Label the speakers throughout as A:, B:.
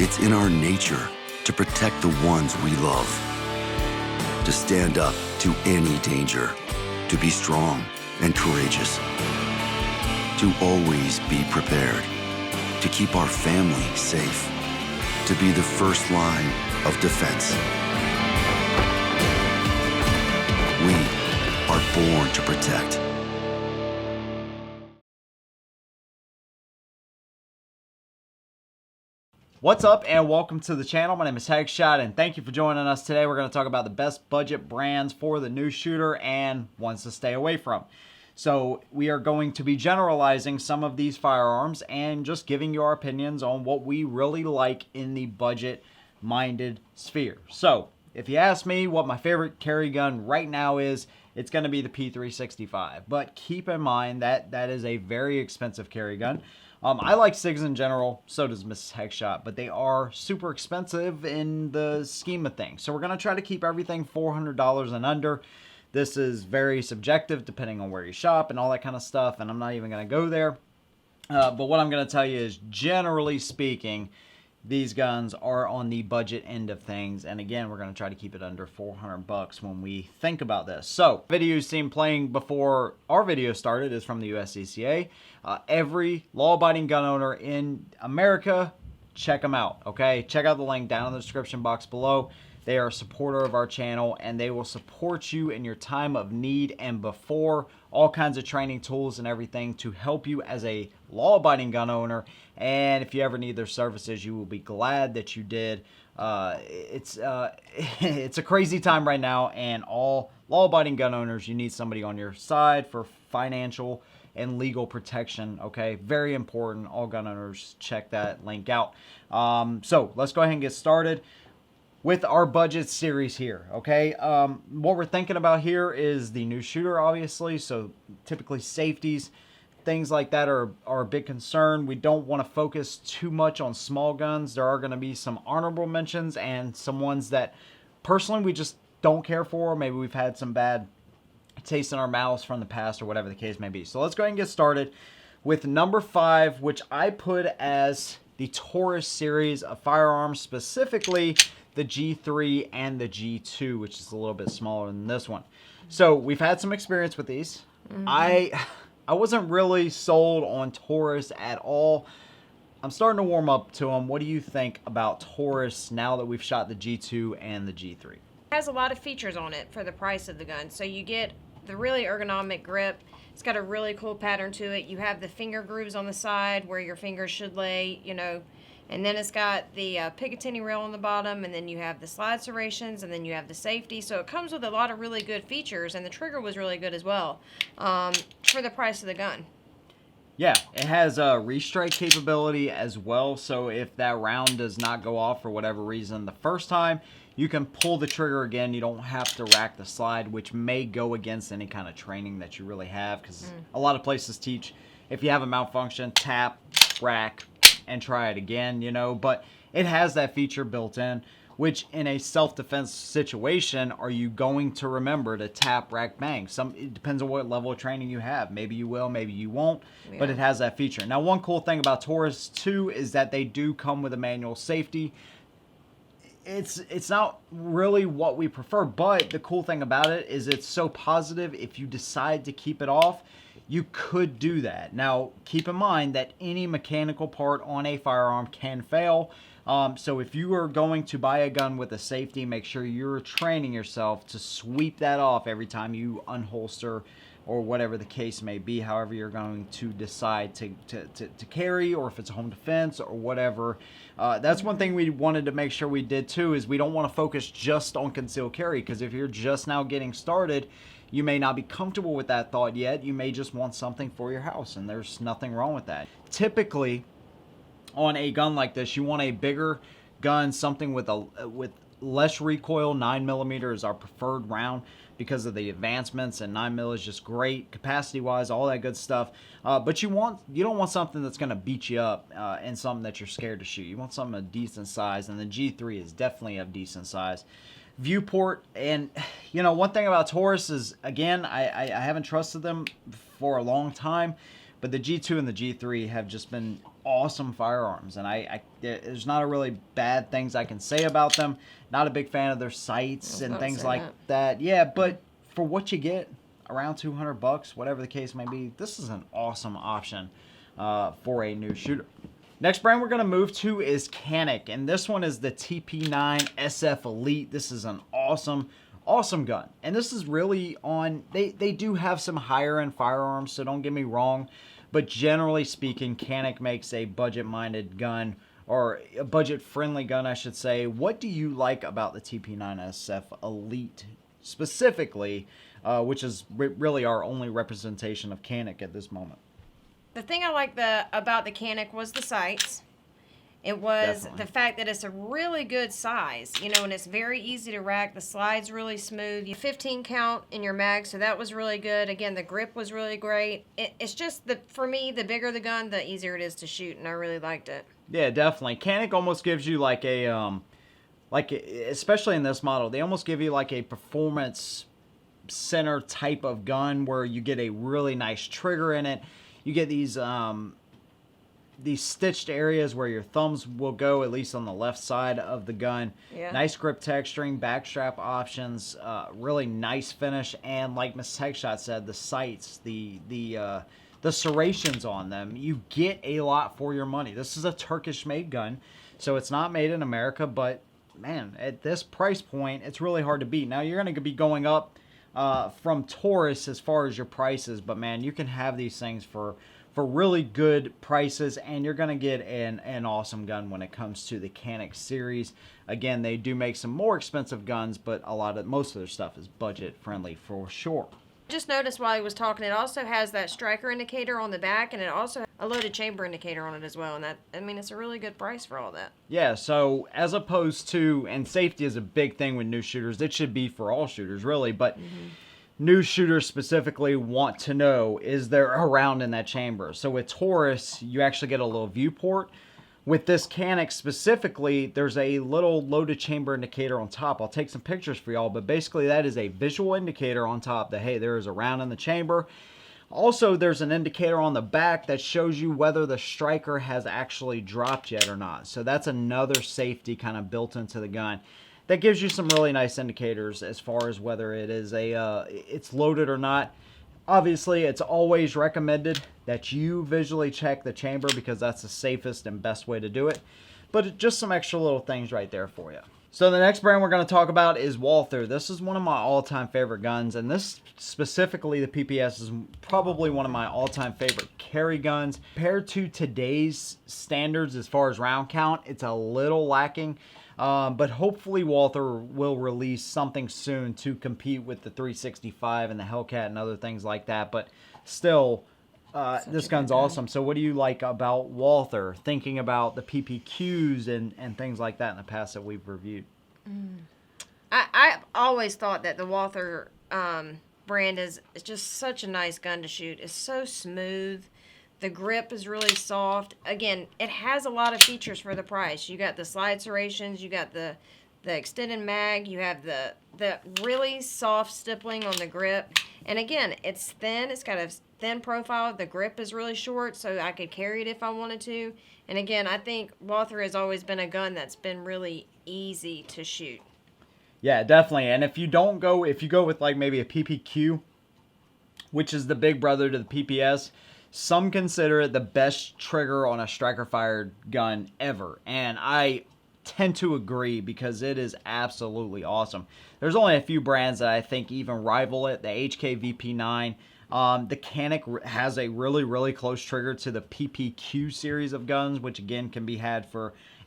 A: It's in our nature to protect the ones we love, to stand up to any danger, to be strong and courageous, to always be prepared, to keep our family safe, to be the first line of defense. We are born to protect.
B: What's up and welcome to the channel. My name is Headshot and thank you for joining us today. We're going to talk about the best budget brands for the new shooter and ones to stay away from. So we are going to be generalizing some of these firearms and just giving you our opinions on what we really like in the budget minded sphere. So if you ask me what my favorite carry gun right now is, it's going to be the P365. But keep in mind that that is a very expensive carry gun. I like SIGs in general, so does Mrs. Headshot, but they are super expensive in the scheme of things. So we're going to try to keep everything $400 and under. This is very subjective depending on where you shop and all that kind of stuff, and I'm not even going to go there. But what I'm going to tell you is, generally speaking, these guns are on the budget end of things, and again, we're going to try to keep it under 400 bucks when we think about this. So, video you've seen playing before our video started is from the USCCA. Every law-abiding gun owner in America, check them out, okay? Check out the link down in the description box below. They are a supporter of our channel, and they will support you in your time of need and before. All kinds of training tools and everything to help you as a law-abiding gun owner. And if you ever need their services, you will be glad that you did. It's a crazy time right now, and all law-abiding gun owners, you need somebody on your side for financial and legal protection, okay? Very important. All gun owners, check that link out. So let's go ahead and get started with our budget series here, okay? What we're thinking about here is the new shooter, obviously. So typically safeties, things like that are a big concern. We don't want to focus too much on small guns. There are going to be some honorable mentions and some ones that personally we just don't care for. Maybe we've had some bad taste in our mouths from the past or whatever the case may be. So let's go ahead and get started with number 5, which I put as the Taurus series of firearms, specifically the G3 and the G2, which is a little bit smaller than this one. So we've had some experience with these. I wasn't really sold on Taurus at all. I'm starting to warm up to them. What do you think about Taurus now that we've shot the G2 and the G3?
C: It has a lot of features on it for the price of the gun. So you get the really ergonomic grip. It's got a really cool pattern to it. You have the finger grooves on the side where your fingers should lay, you know. And then it's got the Picatinny rail on the bottom, and then you have the slide serrations, and then you have the safety. So it comes with a lot of really good features, and the trigger was really good as well for the price of the gun.
B: Yeah, it has a restrike capability as well, so if that round does not go off for whatever reason the first time, you can pull the trigger again. You don't have to rack the slide, which may go against any kind of training that you really have, because a lot of places teach if you have a malfunction, tap, rack, and try it again, you know. But it has that feature built in, which in a self-defense situation, are you going to remember to tap, rack, bang? It depends on what level of training you have. Maybe you will, maybe you won't, but it has that feature. Now, one cool thing about Taurus too is that they do come with a manual safety. It's not really what we prefer, but the cool thing about it is it's so positive. If you decide to keep it off, you could do that. Now, keep in mind that any mechanical part on a firearm can fail. So if you are going to buy a gun with a safety, make sure you're training yourself to sweep that off every time you unholster or whatever the case may be, however you're going to decide to carry, or if it's a home defense or whatever. That's one thing we wanted to make sure we did too, is we don't want to focus just on concealed carry, because if you're just now getting started, you may not be comfortable with that thought yet. You may just want something for your house, and there's nothing wrong with that. Typically, on a gun like this, you want a bigger gun, something with less recoil. 9mm is our preferred round because of the advancements, and 9mm is just great capacity-wise, all that good stuff. But you don't want something that's going to beat you up and something that you're scared to shoot. You want something of decent size, and the G3 is definitely of decent size. Viewport, and you know, one thing about Taurus is, again, I haven't trusted them for a long time, But the G2 and the G3 have just been awesome firearms, and there's not a really bad things I can say about them. Not a big fan of their sights and things like that. Yeah, but for what you get, around $200, whatever the case may be, this is an awesome option for a new shooter. Next brand we're going to move to is Canik, and this one is the TP9 SF Elite. This is an awesome gun, and this is really on, they do have some higher end firearms, so don't get me wrong, but generally speaking, Canik makes a budget-minded gun, or a budget-friendly gun, I should say. What do you like about the TP9 SF Elite specifically, which is really our only representation of Canik at this moment?
C: The thing I like about the Canik was the sights. It was
B: Definitely.
C: the fact that it's a really good size, you know, and it's very easy to rack. The slide's really smooth. You 15 count in your mag, so that was really good. Again, the grip was really great. It's just, for me, the bigger the gun, the easier it is to shoot, and I really liked it.
B: Yeah, definitely. Canik almost gives you like a, especially in this model, they almost give you like a performance center type of gun where you get a really nice trigger in it. You get these stitched areas where your thumbs will go, at least on the left side of the gun.
C: Yeah.
B: Nice grip texturing, backstrap options, really nice finish, and like Miss Headshot said, the sights, the serrations on them, you get a lot for your money. This is a Turkish-made gun, so it's not made in America, but man, at this price point, it's really hard to beat. Now, you're going to be going up from Taurus as far as your prices, but man, you can have these things for really good prices, and you're going to get an awesome gun when it comes to the Canik series. Again, they do make some more expensive guns, but most of their stuff is budget friendly for sure.
C: Just noticed while he was talking, it also has that striker indicator on the back, and it also has a loaded chamber indicator on it as well. And that, I mean, it's a really good price for all that.
B: Yeah, so as opposed to, and safety is a big thing with new shooters. It should be for all shooters, really, but new shooters specifically want to know, is there a round in that chamber? So with Taurus, you actually get a little viewport. With this Canik specifically, there's a little loaded chamber indicator on top. I'll take some pictures for y'all, but basically that is a visual indicator on top that, hey, there is a round in the chamber. Also, there's an indicator on the back that shows you whether the striker has actually dropped yet or not. So that's another safety kind of built into the gun. That gives you some really nice indicators as far as whether it is it's loaded or not. Obviously, it's always recommended that you visually check the chamber because that's the safest and best way to do it. But just some extra little things right there for you. So the next brand we're going to talk about is Walther. This is one of my all-time favorite guns, and this specifically, the PPS, is probably one of my all-time favorite carry guns. Compared to today's standards as far as round count, it's a little lacking. But hopefully Walther will release something soon to compete with the 365 and the Hellcat and other things like that. But still, this gun's awesome. So what do you like about Walther? Thinking about the PPQs and things like that in the past that we've reviewed.
C: I've always thought that the Walther brand is just such a nice gun to shoot. It's so smooth. The grip is really soft. Again, it has a lot of features for the price. You got the slide serrations, you got the extended mag, you have the really soft stippling on the grip. And again, it's thin. It's got a thin profile. The grip is really short, so I could carry it if I wanted to. And again, I think Walther has always been a gun that's been really easy to shoot.
B: Yeah, definitely. And if you go with like maybe a PPQ, which is the big brother to the PPS, some consider it the best trigger on a striker-fired gun ever, and I tend to agree because it is absolutely awesome. There's only a few brands that I think even rival it. The HK VP9, the Canik has a really, really close trigger to the PPQ series of guns, which again can be had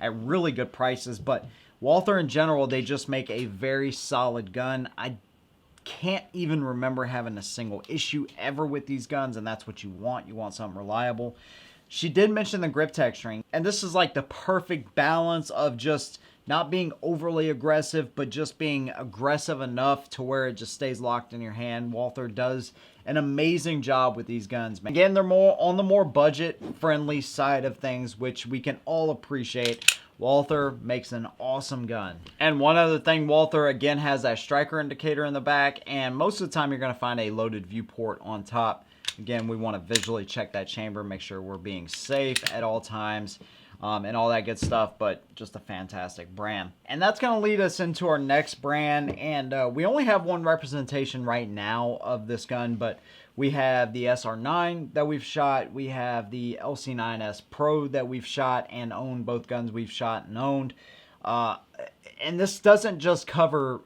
B: at really good prices. But Walther in general, they just make a very solid gun. I can't even remember having a single issue ever with these guns, and that's what you want. You want something reliable. She did mention the grip texturing, and this is like the perfect balance of just not being overly aggressive, but just being aggressive enough to where it just stays locked in your hand. Walther does an amazing job with these guns. Again, they're more on the more budget-friendly side of things, which we can all appreciate. Walther makes an awesome gun. And one other thing, Walther again has that striker indicator in the back, and most of the time you're going to find a loaded viewport on top. Again, we want to visually check that chamber, make sure we're being safe at all times, and all that good stuff, but just a fantastic brand. And that's going to lead us into our next brand, and we only have one representation right now of this gun, but we have the SR9 that we've shot, we have the LC9S Pro that we've shot and owned, both guns we've shot and owned. And this doesn't just cover,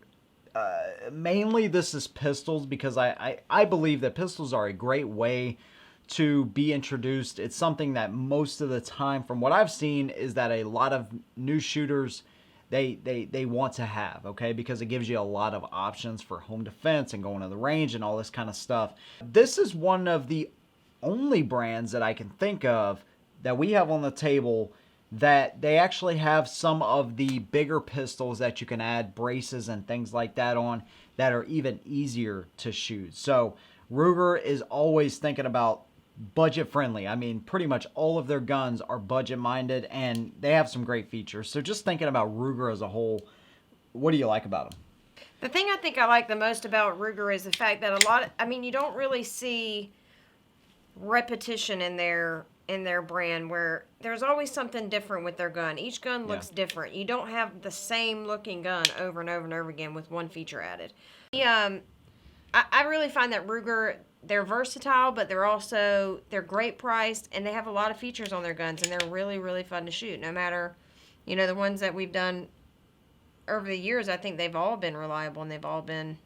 B: mainly this is pistols, because I believe that pistols are a great way to be introduced. It's something that most of the time, from what I've seen, is that a lot of new shooters, they want to have, okay, because it gives you a lot of options for home defense and going to the range and all this kind of stuff. This is one of the only brands that I can think of that we have on the table that they actually have some of the bigger pistols that you can add braces and things like that on that are even easier to shoot. So Ruger is always thinking about budget friendly. I mean, pretty much all of their guns are budget minded, and they have some great features. So just thinking about Ruger as a whole, what do you like about them?
C: The thing I think I like the most about Ruger is the fact that you don't really see repetition in their brand, where there's always something different with their gun. Each gun looks different. You don't have the same looking gun over and over and over again with one feature added. I really find that Ruger, they're versatile, but they're great priced, and they have a lot of features on their guns, and they're really, really fun to shoot. No matter, the ones that we've done over the years, I think they've all been reliable, and they've all been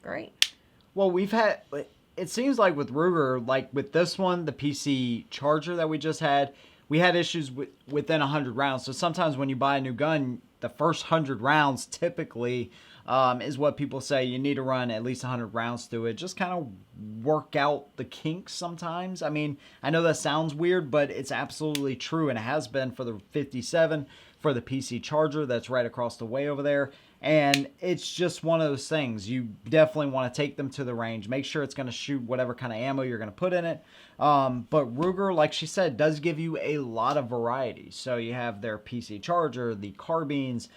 C: great.
B: Well, it seems like with Ruger, like with this one, the PC Charger that we just had, we had issues within 100 rounds. So sometimes when you buy a new gun, the first 100 rounds typically is what people say. You need to run at least 100 rounds through it. Just kind of work out the kinks sometimes. I mean, I know that sounds weird, but it's absolutely true, and it has been for the 57, for the PC Charger that's right across the way over there. And it's just one of those things. You definitely want to take them to the range. Make sure it's going to shoot whatever kind of ammo you're going to put in it. But Ruger, like she said, does give you a lot of variety. So you have their PC Charger, the carbines,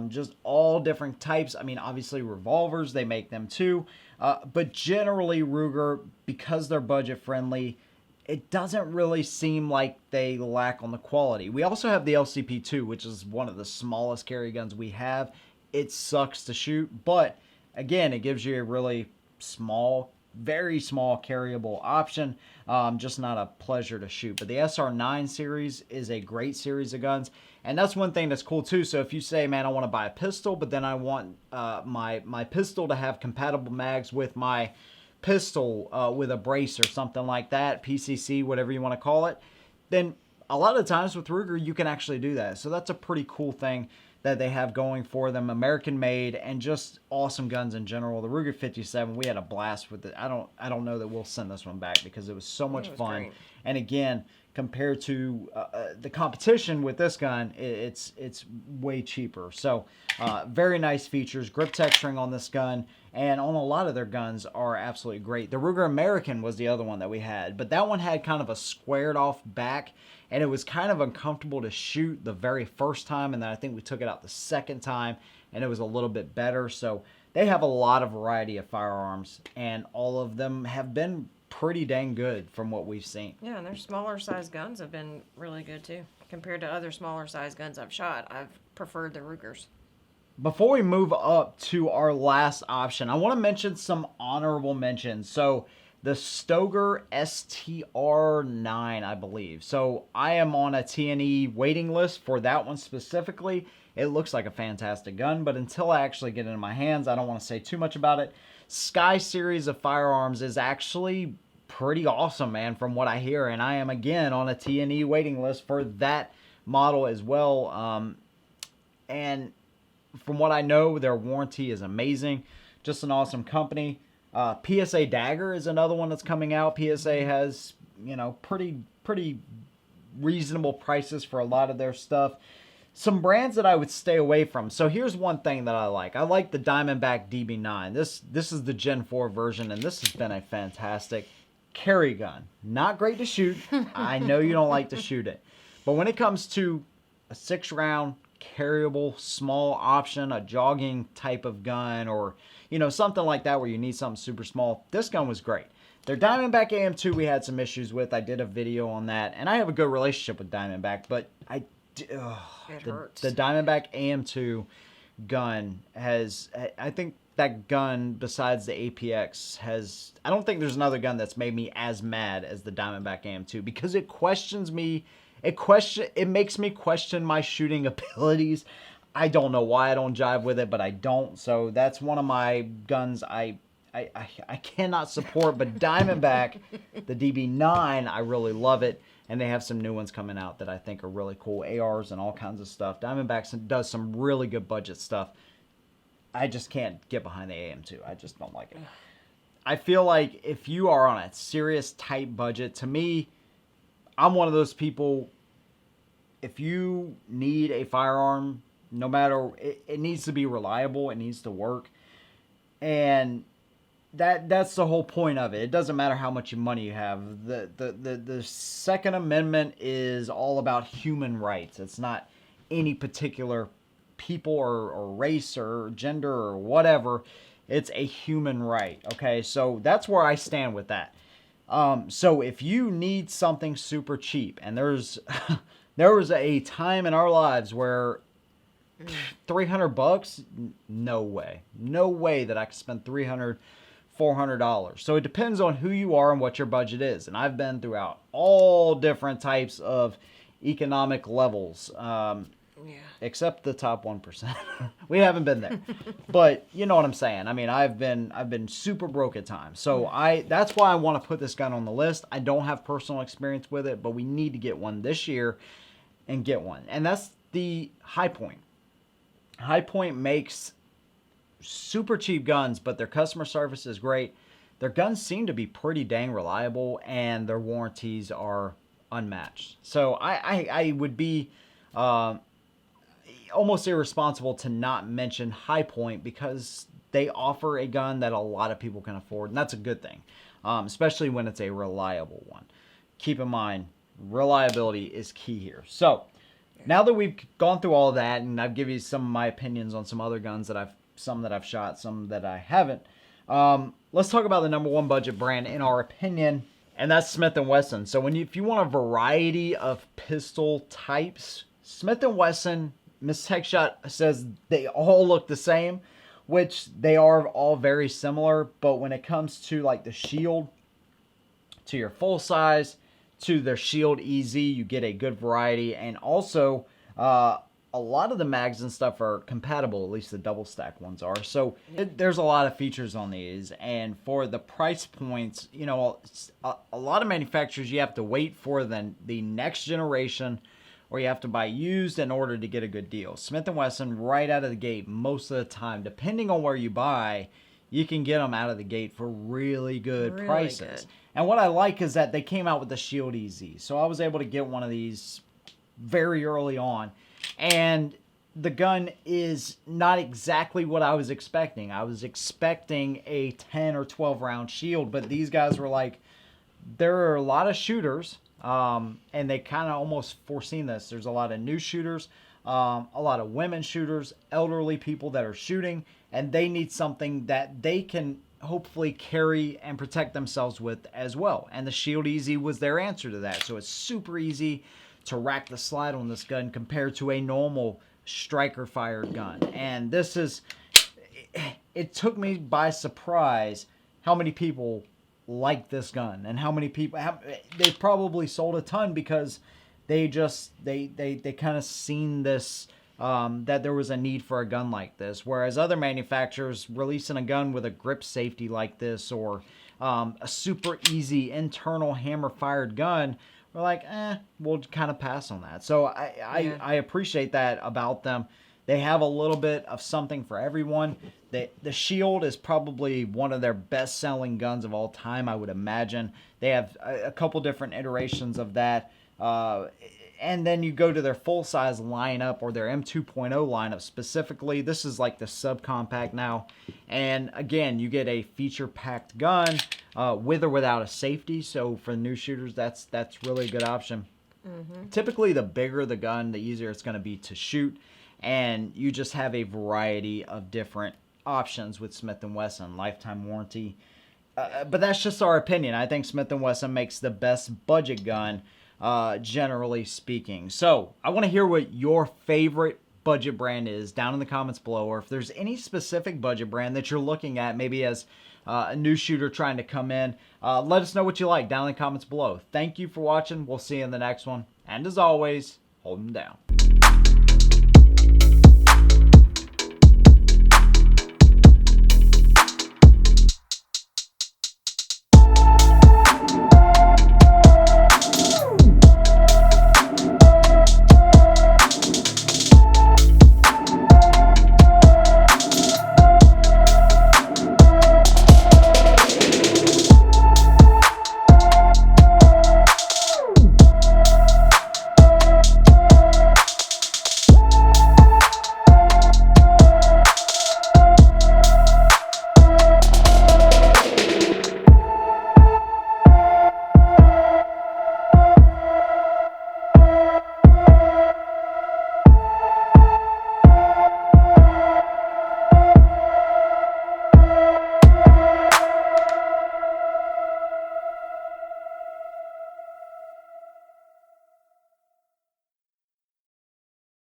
B: just all different types. I mean, obviously revolvers, they make them too. But generally Ruger, because they're budget friendly, it doesn't really seem like they lack on the quality. We also have the LCP2, which is one of the smallest carry guns we have. It sucks to shoot, but again, it gives you a really small, very small carryable option. Just not a pleasure to shoot. But the SR9 series is a great series of guns, and that's one thing that's cool too. So if you say, man, I want to buy a pistol, but then I want my pistol to have compatible mags with my pistol with a brace or something like that, PCC, whatever you want to call it, then a lot of times with Ruger you can actually do that. So that's a pretty cool thing that they have going for them. American made, and just awesome guns in general. The Ruger 57, we had a blast with it. I don't know that we'll send this one back because it was so much fun. Great. And again, compared to the competition with this gun, it's way cheaper. So very nice features. Grip texturing on this gun and on a lot of their guns are absolutely great. The Ruger American was the other one that we had, but that one had kind of a squared off back, and it was kind of uncomfortable to shoot the very first time, and then I think we took it out the second time and it was a little bit better. So they have a lot of variety of firearms, and all of them have been pretty dang good from what we've seen.
C: Yeah, and their smaller size guns have been really good too. Compared to other smaller size guns I've shot, I've preferred the Rugers. Before
B: we move up to our last option, I want to mention some honorable mentions. So the Stoeger STR9, I believe. So I am on a T&E waiting list for that one specifically. It looks like a fantastic gun, but until I actually get it in my hands, I don't want to say too much about it. Sky series of firearms is actually pretty awesome, man, from what I hear, and I am again on a T&E waiting list for that model as well. And from what I know, their warranty is amazing. Just an awesome company. PSA Dagger is another one that's coming out. PSA has, pretty reasonable prices for a lot of their stuff. Some brands that I would stay away from. So here's one thing that I like. I like the Diamondback DB9. This is the Gen 4 version, and this has been a fantastic carry gun. Not great to shoot. I know you don't like to shoot it. But when it comes to a 6-round carryable small option, a jogging type of gun, or something like that where you need something super small, this gun was great. Their Diamondback AM2 we had some issues with. I did a video on that, and I have a good relationship with Diamondback, but the Diamondback AM2 gun has, I think that gun besides the APX has, I don't think there's another gun that's made me as mad as the Diamondback AM2, because it questions me. It makes me question my shooting abilities. I don't know why I don't jive with it, but I don't. So that's one of my guns I cannot support. But Diamondback, the DB9, I really love it. And they have some new ones coming out that I think are really cool. ARs and all kinds of stuff. Diamondback does some really good budget stuff. I just can't get behind the AM2. I just don't like it. I feel like if you are on a serious tight budget, to me, I'm one of those people, if you need a firearm, no matter, it needs to be reliable, it needs to work. And that's the whole point of it. It doesn't matter how much money you have. The Second Amendment is all about human rights. It's not any particular people or race or gender or whatever. It's a human right. Okay, so that's where I stand with that. So if you need something super cheap, and there was a time in our lives where $300, no way that I could spend $400. So it depends on who you are and what your budget is. And I've been throughout all different types of economic levels, except the top 1%. We haven't been there, but you know what I'm saying. I mean, I've been super broke at times. So that's why I want to put this gun on the list. I don't have personal experience with it, but we need to get one this year and get one. And that's the High Point. High Point makes super cheap guns, but their customer service is great. Their guns seem to be pretty dang reliable, and their warranties are unmatched. So I would be almost irresponsible to not mention High Point, because they offer a gun that a lot of people can afford, and that's a good thing, especially when it's a reliable one. Keep in mind, reliability is key here. So now that we've gone through all of that, and I've given you some of my opinions on some other guns that I've shot, some that I haven't, let's talk about the number one budget brand in our opinion, and that's Smith & Wesson. So if you want a variety of pistol types, Smith & Wesson, Miss Headshot says they all look the same, which they are all very similar, but when it comes to like the shield, to your full size, to their Shield EZ, you get a good variety. And also, a lot of the mags and stuff are compatible, at least the double stack ones are. So there's a lot of features on these. And for the price points, a lot of manufacturers, you have to wait for the next generation, or you have to buy used in order to get a good deal. Smith & Wesson, right out of the gate, most of the time, depending on where you buy, you can get them out of the gate for really good prices. Good. And what I like is that they came out with the Shield EZ. So I was able to get one of these very early on. And the gun is not exactly what I was expecting. I was expecting a 10 or 12 round shield, but these guys were like, there are a lot of shooters, and they kind of almost foreseen this. There's a lot of new shooters, a lot of women shooters, elderly people that are shooting, and they need something that they can hopefully carry and protect themselves with as well. And the Shield EZ was their answer to that. So it's super easy to rack the slide on this gun compared to a normal striker fired gun. And this is, it took me by surprise how many people like this gun, and how many people they probably sold a ton, because they kind of seen this, that there was a need for a gun like this, whereas other manufacturers releasing a gun with a grip safety like this, or a super easy internal hammer fired gun, we're like, we'll kind of pass on that. So I appreciate that about them. They have a little bit of something for everyone. The Shield is probably one of their best-selling guns of all time, I would imagine. They have a couple different iterations of that. And then you go to their full-size lineup, or their M2.0 lineup specifically. This is like the subcompact now. And again, you get a feature-packed gun with or without a safety. So for new shooters, that's really a good option. Typically, the bigger the gun, the easier it's going to be to shoot, and you just have a variety of different options with Smith & Wesson, lifetime warranty. But that's just our opinion. I think Smith & Wesson makes the best budget gun, generally speaking. So I want to hear what your favorite budget brand is down in the comments below, or if there's any specific budget brand that you're looking at, maybe as a new shooter trying to come in. Let us know what you like down in the comments below. Thank you for watching. We'll see you in the next one. And as always, hold them down.